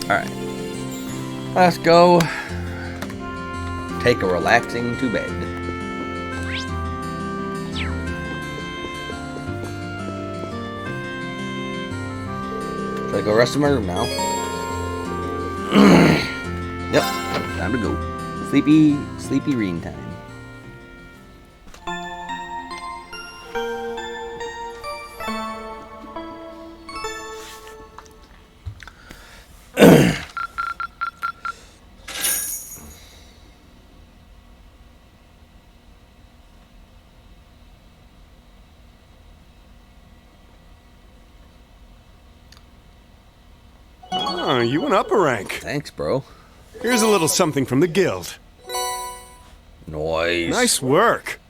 Alright. Let's go take a relaxing to bed. Should I go rest in my room now? Yep. Time to go. Sleepy reading time. Oh, you went up a rank. Thanks, bro. Here's a little something from the guild. Nice. Nice work.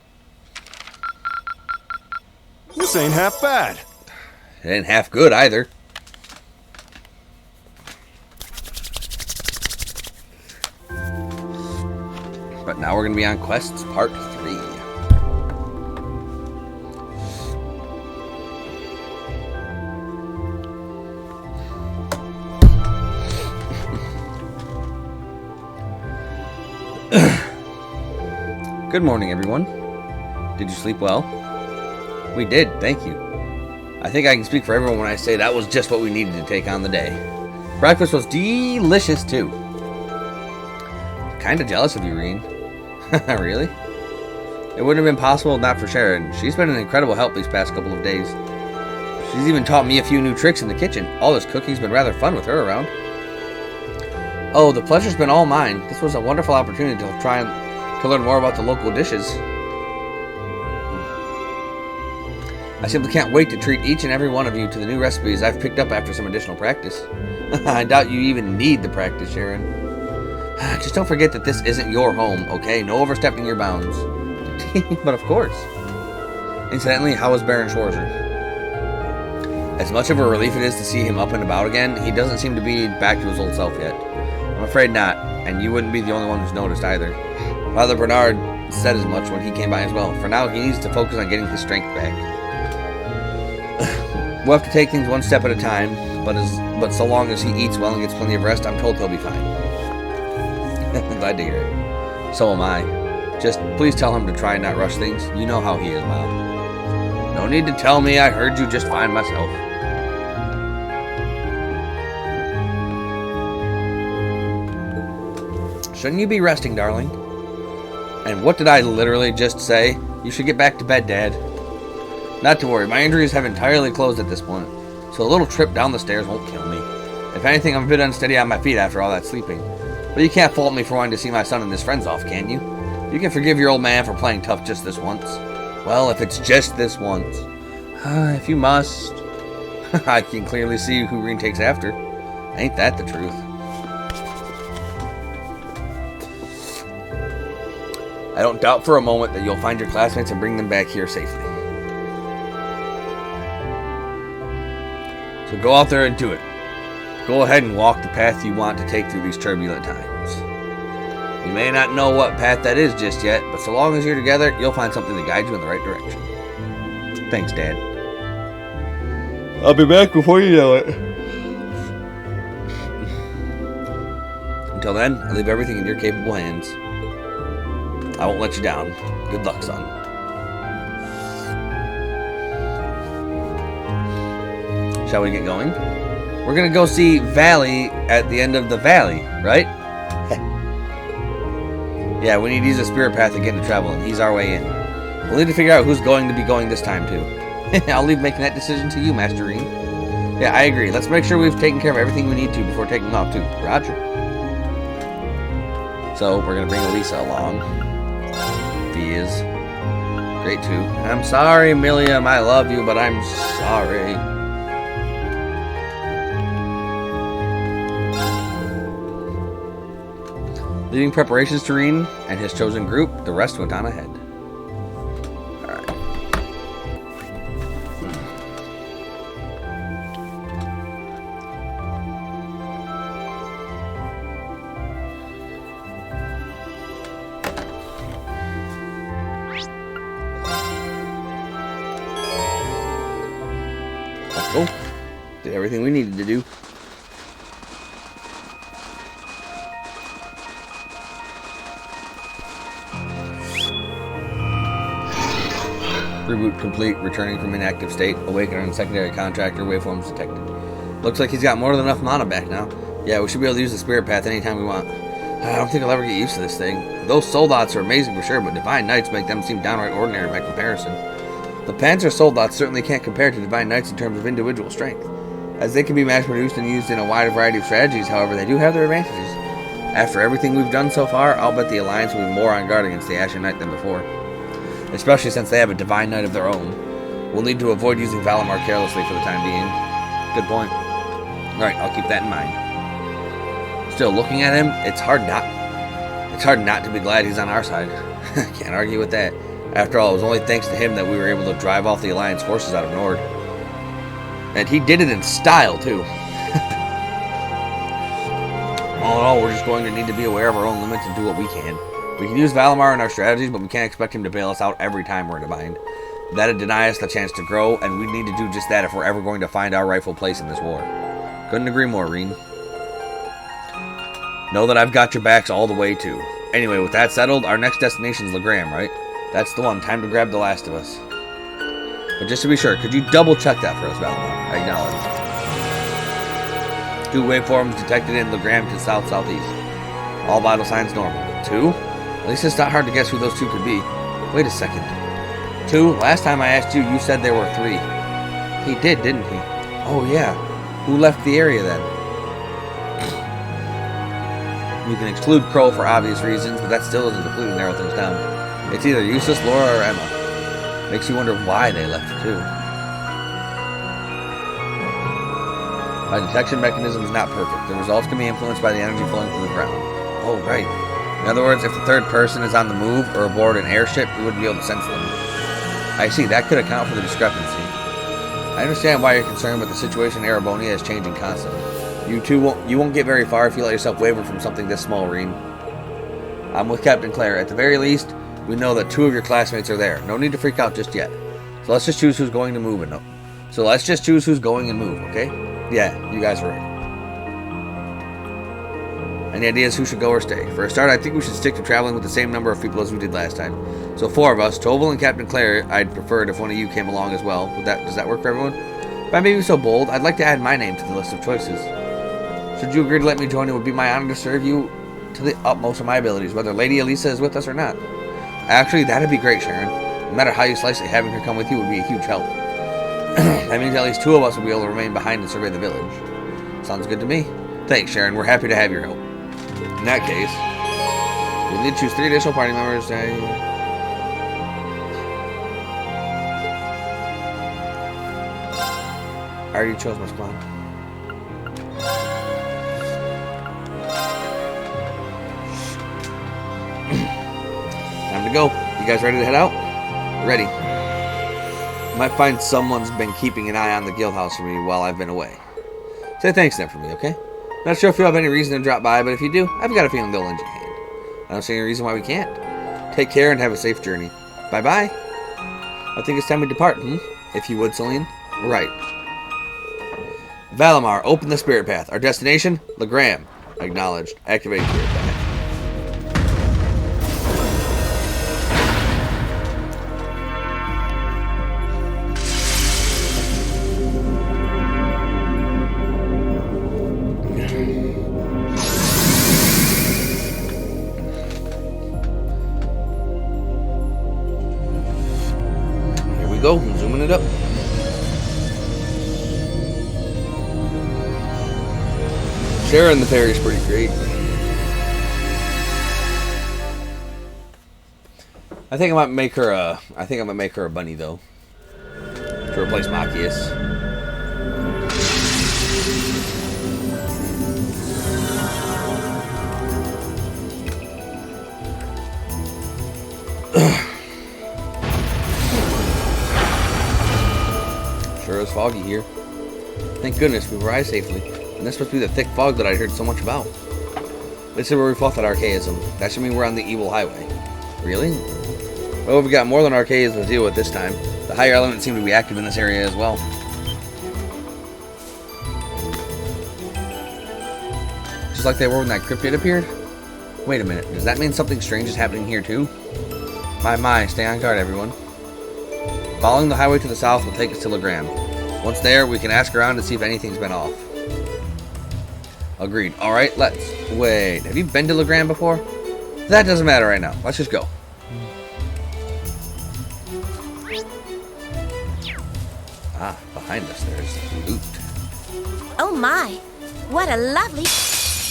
This ain't half bad. It ain't half good either. But now we're going to be on quests part 3. Good morning, everyone. Did you sleep well? We did, thank you. I think I can speak for everyone when I say that was just what we needed to take on the day. Breakfast was delicious, too. Kinda jealous of you, Reen. Really? It wouldn't have been possible not for Sharon. She's been an incredible help these past couple of days. She's even taught me a few new tricks in the kitchen. All this cooking's been rather fun with her around. Oh, the pleasure's been all mine. This was a wonderful opportunity to try and to learn more about the local dishes. I simply can't wait to treat each and every one of you to the new recipes I've picked up after some additional practice. I doubt you even need the practice, Sharon. Just don't forget that this isn't your home, okay? No overstepping your bounds. But of course. Incidentally, how is Baron Schwarzer? As much of a relief it is to see him up and about again, he doesn't seem to be back to his old self yet. I'm afraid not, and you wouldn't be the only one who's noticed either. Father Bernard said as much when he came by as well. For now, he needs to focus on getting his strength back. We'll have to take things one step at a time, but so long as he eats well and gets plenty of rest, I'm told he'll be fine. Glad to hear it. So am I. Just please tell him to try and not rush things. You know how he is, Mom. No need to tell me. I heard you just fine myself. Shouldn't you be resting, darling? And what did I literally just say? You should get back to bed, Dad. Not to worry, my injuries have entirely closed at this point, so a little trip down the stairs won't kill me. If anything, I'm a bit unsteady on my feet after all that sleeping. But you can't fault me for wanting to see my son and his friends off, can you? You can forgive your old man for playing tough just this once. Well, if it's just this once. If you must. I can clearly see who Reen takes after. Ain't that the truth? I don't doubt for a moment that you'll find your classmates and bring them back here safely. So go out there and do it. Go ahead and walk the path you want to take through these turbulent times. You may not know what path that is just yet, but so long as you're together, you'll find something to guide you in the right direction. Thanks, Dad. I'll be back before you know it. Until then, I leave everything in your capable hands. I won't let you down. Good luck, son. Shall we get going? We're gonna go see Valley at the end of the valley, right? Yeah, we need to use a spirit path again to travel, and he's our way in. We'll need to figure out who's going to be going this time, too. I'll leave making that decision to you, Master Reen. Yeah, I agree. Let's make sure we've taken care of everything we need to before taking off, too. Roger. So, we're gonna bring Elisa along. He is great, too. I'm sorry, Milliam. I love you, but I'm sorry. Leaving preparations to Reen and his chosen group, the rest went on ahead. Alright. Let's go. Did everything we needed to do. Reboot complete. Returning from inactive state. Awaken on secondary contractor. Waveforms detected. Looks like he's got more than enough mana back now. Yeah, we should be able to use the Spirit Path anytime we want. I don't think I'll ever get used to this thing. Those Soldots are amazing for sure, but Divine Knights make them seem downright ordinary by comparison. The Panzer Soldots certainly can't compare to Divine Knights in terms of individual strength. As they can be mass-produced and used in a wide variety of strategies, however, they do have their advantages. After everything we've done so far, I'll bet the Alliance will be more on guard against the Ashen Knight than before. Especially since they have a Divine Knight of their own. We'll need to avoid using Valimar carelessly for the time being. Good point. Alright, I'll keep that in mind. Still, looking at him, it's hard not to be glad he's on our side. Can't argue with that. After all, it was only thanks to him that we were able to drive off the Alliance forces out of Nord. And he did it in style, too. All in all, we're just going to need to be aware of our own limits and do what we can. We can use Valimar in our strategies, but we can't expect him to bail us out every time we're in a bind. That'd deny us the chance to grow, and we need to do just that if we're ever going to find our rightful place in this war. Couldn't agree more, Reen. Know that I've got your backs all the way, too. Anyway, with that settled, our next destination's Legram, right? That's the one. Time to grab the last of us. But just to be sure, could you double-check that for us, Valimar? I acknowledge. 2 waveforms detected in Legram to south-southeast. All vital signs normal. 2? At least it's not hard to guess who those 2 could be. Wait a second. 2? Last time I asked you, you said there were 3. He did, didn't he? Oh, yeah. Who left the area, then? You can exclude Crow for obvious reasons, but that still doesn't completely narrow things down. It's either Eustace, Laura, or Emma. Makes you wonder why they left, too. My detection mechanism is not perfect. The results can be influenced by the energy flowing through the ground. Oh, right. In other words, if the third person is on the move or aboard an airship, we wouldn't be able to sense them. I see, that could account for the discrepancy. I understand why you're concerned, but the situation in Erebonia is changing constantly. You won't get very far if you let yourself waver from something this small, Reen. I'm with Captain Claire. At the very least, we know that 2 of your classmates are there. No need to freak out just yet. So let's just choose who's going to move and no. So let's just choose who's going and move, okay? Yeah, you guys are right. Any ideas who should go or stay? For a start, I think we should stick to traveling with the same number of people as we did last time. So 4 of us, Tobal and Captain Claire. I'd prefer it if one of you came along as well. Does that work for everyone? If I may be so bold, I'd like to add my name to the list of choices. Should you agree to let me join, it would be my honor to serve you to the utmost of my abilities, whether Lady Elisa is with us or not. Actually, that'd be great, Sharon. No matter how you slice it, having her come with you would be a huge help. That means at least 2 of us will be able to remain behind and survey the village. Sounds good to me. Thanks, Sharon. We're happy to have your help. In that case, we need to choose 3 additional party members. I already chose my squad. Time to go. You guys ready to head out? Ready. Might find someone's been keeping an eye on the guild house for me while I've been away. Say thanks then for me, okay? Not sure if you'll have any reason to drop by, but if you do, I've got a feeling they'll lend you a hand. I don't see any reason why we can't. Take care and have a safe journey. Bye-bye. I think it's time we depart, If you would, Celine. Right. Valimar, open the Spirit Path. Our destination? Legram. Acknowledged. Activate Spirit Path. Go, I'm zooming it up. Sharon the fairy is pretty great. I think I might make her a bunny though, to replace Machias. Sure is foggy here. Thank goodness we arrived safely, and this must be the thick fog that I heard so much about. This is where we fought that archaism. That should mean we're on the evil highway. Really? Well, we've got more than archaism to deal with this time. The higher elements seem to be active in this area as well. Just like they were when that cryptid appeared? Wait a minute, does that mean something strange is happening here too? My, stay on guard everyone. Following the highway to the south will take us to Legrand. Once there, we can ask around to see if anything's been off. Agreed. Alright, let's. Wait, have you been to Legrand before? That doesn't matter right now. Let's just go. Ah, behind us there's loot. Oh my, what a lovely...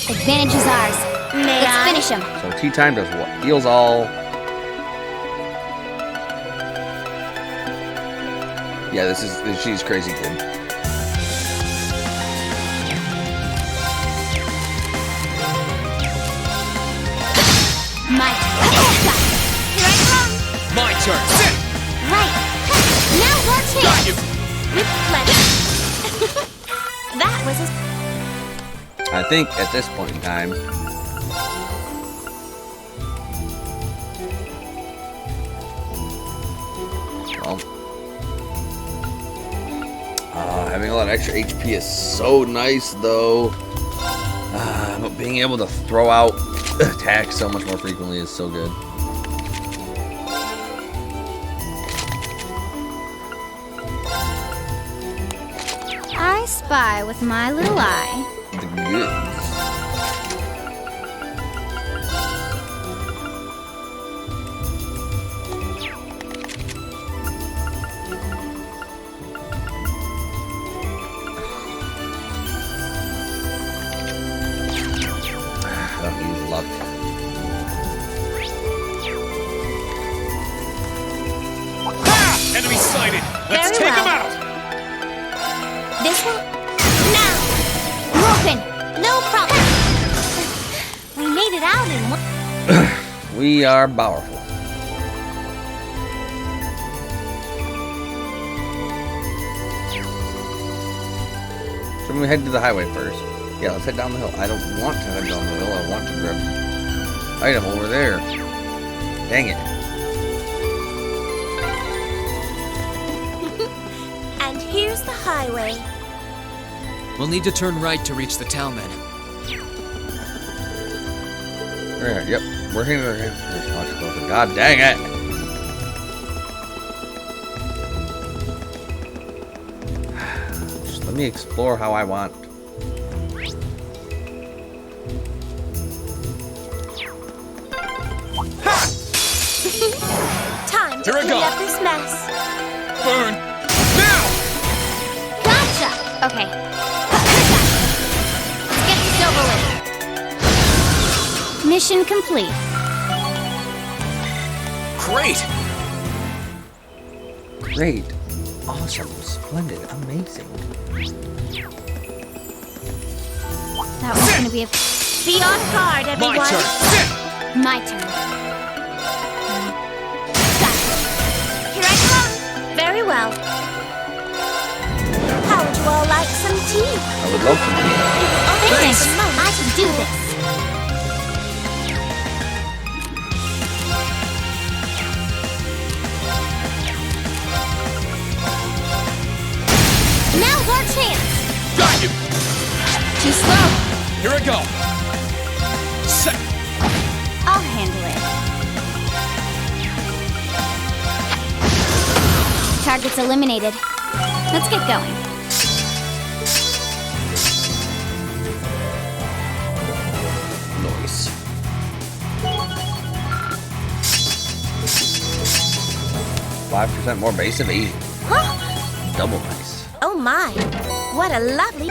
Advantage is ours. May I? Let's finish him. So tea time does what? Heals all. Yeah, she's crazy kid. My Here I come. My turn. Sit. right. Now your chance. Got you. With pleasure. That was a... I think at this point in time, well, having a lot of extra HP is so nice, though. But being able to throw out attacks so much more frequently is so good. I spy with my little eye. The goods. Don't use luck. Ha! Enemy sighted. Let's Very take well. him out. This one? Now! Open. No problem. We made it out in one... We are powerful. So we head to the highway first. Yeah, let's head down the hill. I don't want to head down the hill. I want to grab the item over there. Dang it. And here's the highway. We'll need to turn right to reach the town then. Right, yep. We're here. There's much closer. God dang it. Just let me explore how I want. Time to Here I clean go. up this mess. Burn. Now! Gotcha. Okay. Let's get this over with. Mission complete. Great. Great. Awesome. Splendid. Amazing. That was gonna be a... Be on guard, everyone. My turn. Sit. my turn. Here I come. Very well. How would you all like some tea? I would love to. Oh, Thanks. a moment. I can do this. Now's our chance. Got you. Too slow. Here I go. Set. I'll handle it. Target's eliminated. Let's get going. Nice. %more base evasion. Huh? Double nice. Oh my. What a lovely...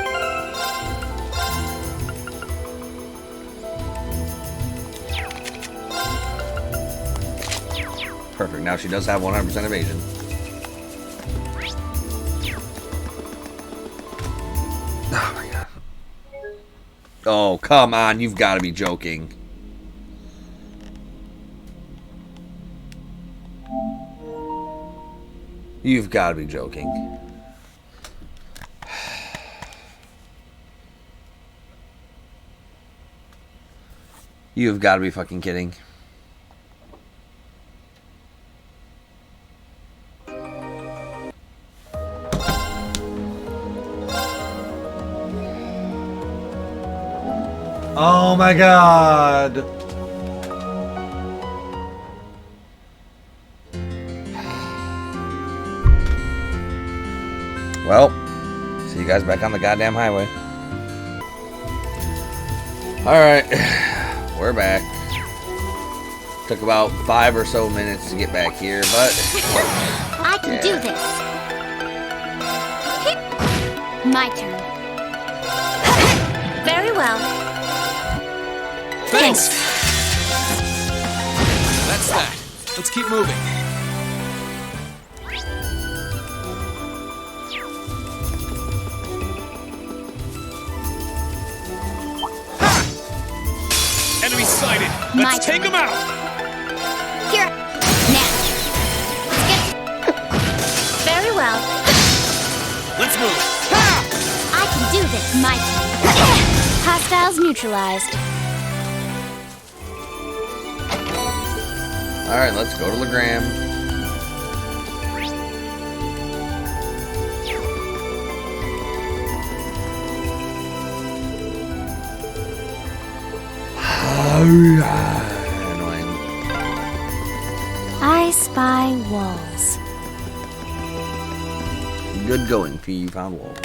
Perfect. Now she does have 100% evasion. Oh my god. Oh, come on. You've got to be joking. You've got to be joking. You've got to be fucking kidding. Oh my god. Well, see you guys back on the goddamn highway. Alright, we're back. Took about 5 or so minutes to get back here, but... I can do this. My turn. Very well. Thanks! That's that. Let's keep moving. Enemy sighted. My Let's take turn. him out. Here. Now. Let's get... Very well. Let's move. I can do this. My turn. Hostiles neutralized. Alright, let's go to Legram. Annoying. I spy walls. Good going, P. You found walls.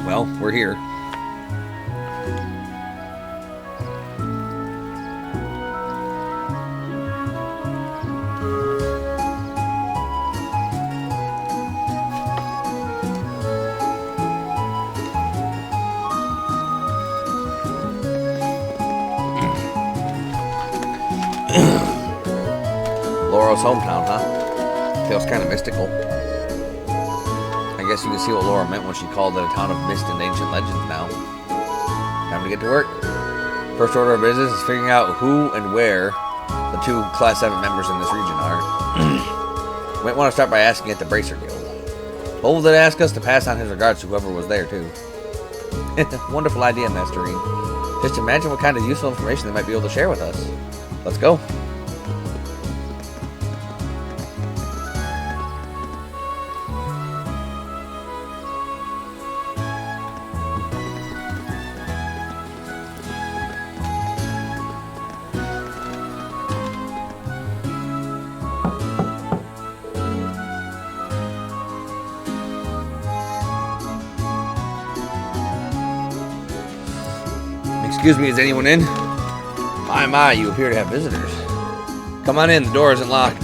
Well, we're here. Laura's hometown, huh? Feels kind of mystical. I guess you can see what Laura meant when she called it a town of mist and ancient legends now. Time to get to work. First order of business is figuring out who and where the 2 Class 7 members in this region are. Might want to start by asking at the Bracer Guild. Toll did ask us to pass on his regards to whoever was there, too. Wonderful idea, Masterine. Just imagine what kind of useful information they might be able to share with us. Let's go. Excuse me, is anyone in? My, you appear to have visitors. Come on in, the door isn't locked.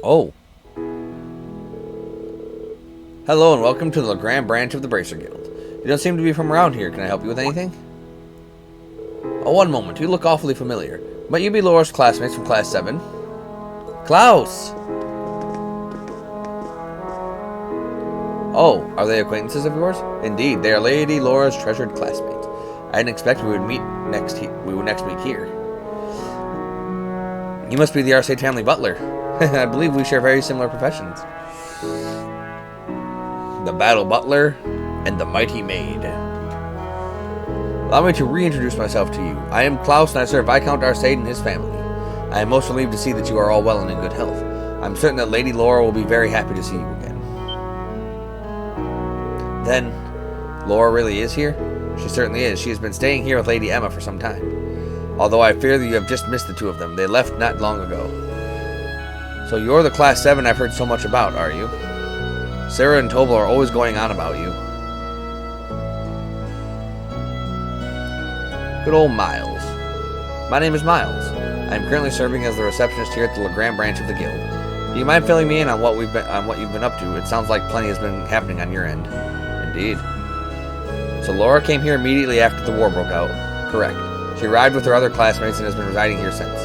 Oh. Hello and welcome to the Legram branch of the Bracer Guild. You don't seem to be from around here. Can I help you with anything? Oh, one moment. You look awfully familiar. Might you be Laura's classmates from Class 7? Klaus! Oh, are they acquaintances of yours? Indeed, they are Lady Laura's treasured classmates. I didn't expect we would next meet here. You must be the Arcade family butler. I believe we share very similar professions. The Battle Butler and the Mighty Maid. Allow me to reintroduce myself to you. I am Klaus and I serve Viscount Arcade and his family. I am most relieved to see that you are all well and in good health. I'm certain that Lady Laura will be very happy to see you again. Then, Laura really is here? She certainly is. She has been staying here with Lady Emma for some time. Although I fear that you have just missed the 2 of them. They left not long ago. So you're the Class 7 I've heard so much about, are you? Sarah and Tobal are always going on about you. Good old Miles. My name is Miles. I am currently serving as the receptionist here at the Legram branch of the Guild. Do you mind filling me in on what you've been up to? It sounds like plenty has been happening on your end. Indeed. So Laura came here immediately after the war broke out. Correct. She arrived with her other classmates and has been residing here since.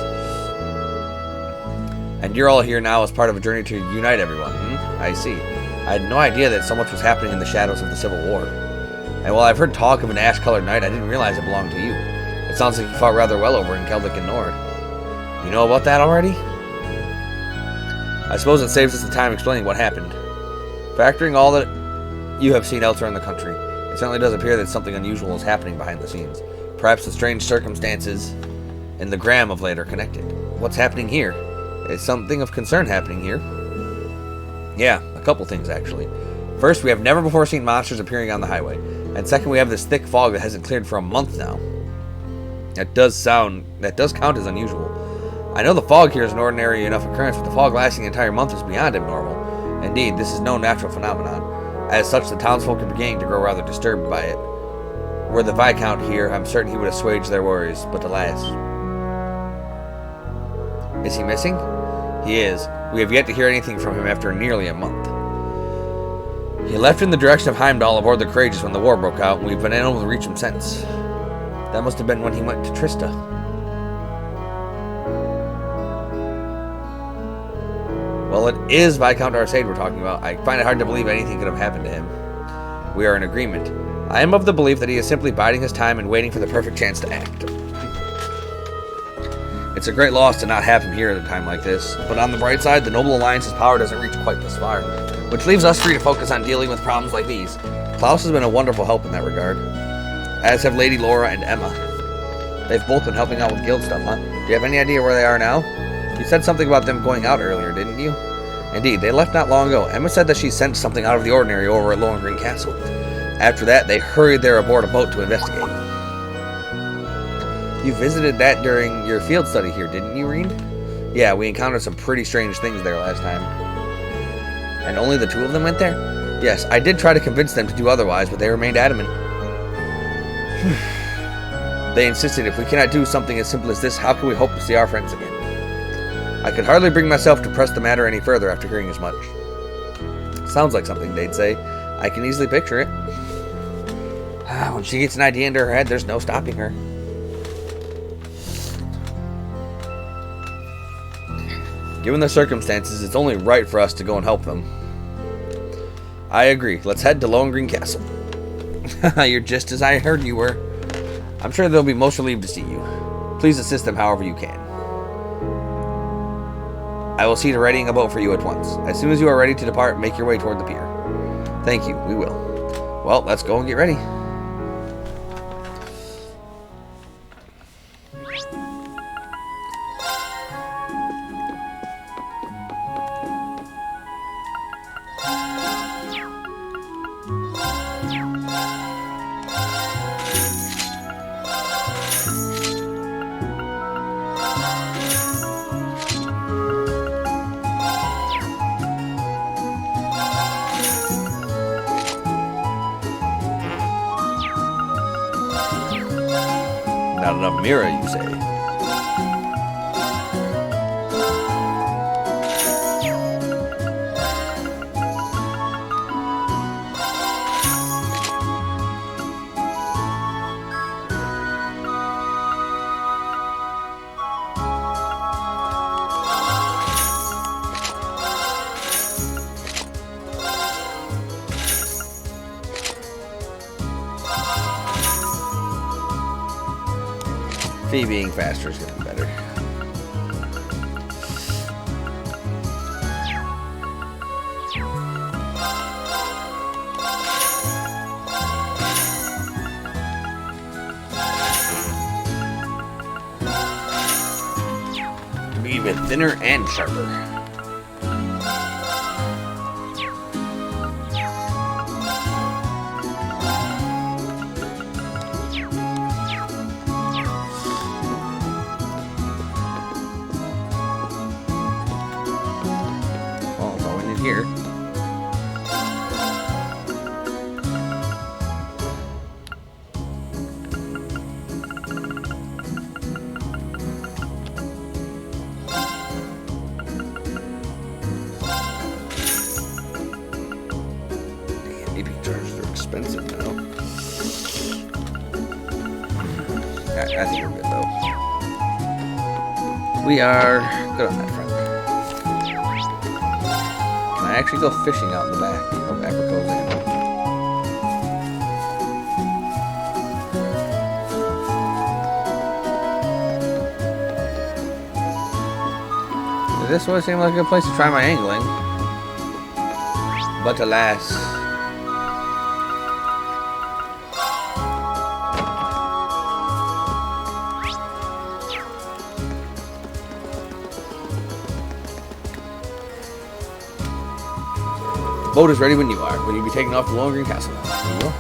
And you're all here now as part of a journey to unite everyone. I see. I had no idea that so much was happening in the shadows of the Civil War. And while I've heard talk of an ash-colored knight, I didn't realize it belonged to you. It sounds like you fought rather well over in Kelvik and Nord. You know about that already? I suppose it saves us the time explaining what happened. Factoring all that you have seen elsewhere in the country, it certainly does appear that something unusual is happening behind the scenes. Perhaps the strange circumstances in the Gram of late are connected. What's happening here? Is something of concern happening here? Yeah, a couple things actually. First, we have never before seen monsters appearing on the highway. And second, we have this thick fog that hasn't cleared for a month now. That does count as unusual. I know the fog here is an ordinary enough occurrence, but the fog lasting an entire month is beyond abnormal. Indeed, this is no natural phenomenon. As such, the townsfolk are beginning to grow rather disturbed by it. Were the Viscount here, I'm certain he would assuage their worries, but alas. Is he missing? He is. We have yet to hear anything from him after nearly a month. He left in the direction of Heimdall aboard the Courageous when the war broke out, and we've been unable to reach him since. That must have been when he went to Trista. Well, it is Viscount Arcade we're talking about. I find it hard to believe anything could have happened to him. We are in agreement. I am of the belief that he is simply biding his time and waiting for the perfect chance to act. It's a great loss to not have him here at a time like this, but on the bright side, the Noble Alliance's power doesn't reach quite this far, which leaves us free to focus on dealing with problems like these. Klaus has been a wonderful help in that regard, as have Lady Laura and Emma. They've both been helping out with guild stuff, huh? Do you have any idea where they are now? You said something about them going out earlier, didn't you? Indeed, they left not long ago. Emma said that she sensed something out of the ordinary over at Lohengrin Castle. After that, they hurried there aboard a boat to investigate. You visited that during your field study here, didn't you, Reed? Yeah, we encountered some pretty strange things there last time. And only the two of them went there? Yes, I did try to convince them to do otherwise, but they remained adamant. They insisted if we cannot do something as simple as this, how can we hope to see our friends again? I could hardly bring myself to press the matter any further after hearing as much. Sounds like something they'd say. I can easily picture it. When she gets an idea into her head, there's no stopping her. Given the circumstances, it's only right for us to go and help them. I agree. Let's head to Lohengrin Castle. You're just as I heard you were. I'm sure they'll be most relieved to see you. Please assist them however you can. I will see to readying a boat for you at once. As soon as you are ready to depart, make your way toward the pier. Thank you, we will. Well, let's go and get ready. Not enough mirror, you say? Fee being faster is getting better. Even thinner and sharper. Here. Damn, EV chargers are expensive now. I think we're good though. We are good on that front. I actually go fishing out in the back of Apricot's Inn. This would seem like a good place to try my angling. But alas. Boat is ready when you are. Will you be taking off to Lohengrin Castle? You will.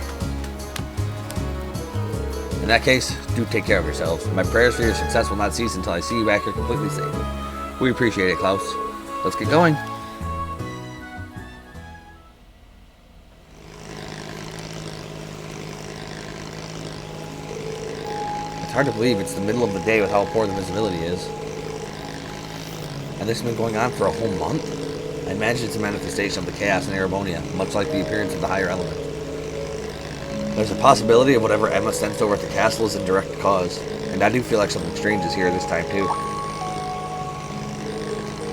In that case, do take care of yourselves. My prayers for your success will not cease until I see you back here completely safe. We appreciate it, Klaus. Let's get going. It's hard to believe it's the middle of the day with how poor the visibility is. And this has been going on for a whole month? I imagine it's a manifestation of the chaos in Erebonia, much like the appearance of the higher element. There's a possibility of whatever Emma sensed over at the castle is a direct cause, and I do feel like something strange is here this time too.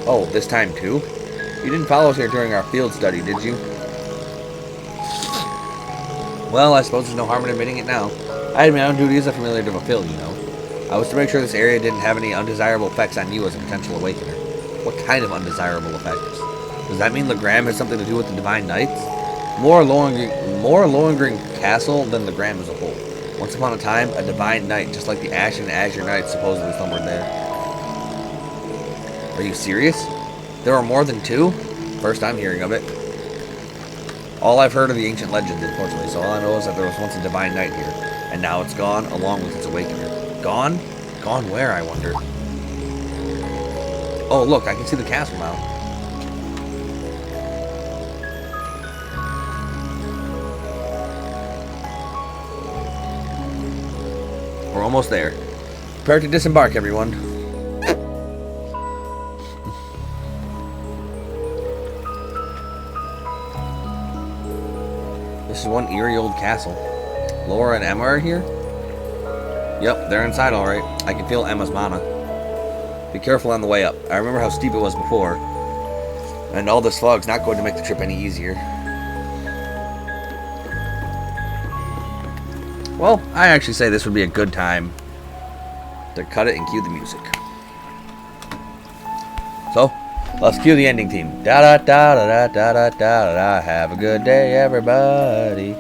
Oh, this time too? You didn't follow us here during our field study, did you? Well, I suppose there's no harm in admitting it now. I had my own duty as a familiar to fulfill, you know. I was to make sure this area didn't have any undesirable effects on you as a potential awakener. What kind of undesirable effects? Does that mean Legram has something to do with the Divine Knights? More Lohengrin Castle than Legram as a whole. Once upon a time, a Divine Knight, just like the Ash and Azure Knights, supposedly slumbered there. Are you serious? There are more than 2? First I'm hearing of it. All I've heard are the ancient legends, unfortunately, so all I know is that there was once a Divine Knight here, and now it's gone, along with its awakener. Gone? Gone where, I wonder? Oh, look, I can see the castle now. We're almost there. Prepare to disembark, everyone. This is one eerie old castle. Laura and Emma are here? Yep, they're inside alright. I can feel Emma's mana. Be careful on the way up. I remember how steep it was before. And all this fog's not going to make the trip any easier. Well, I actually say this would be a good time to cut it and cue the music. So, let's cue the ending theme. Da da da da da da da da da. Have a good day, everybody.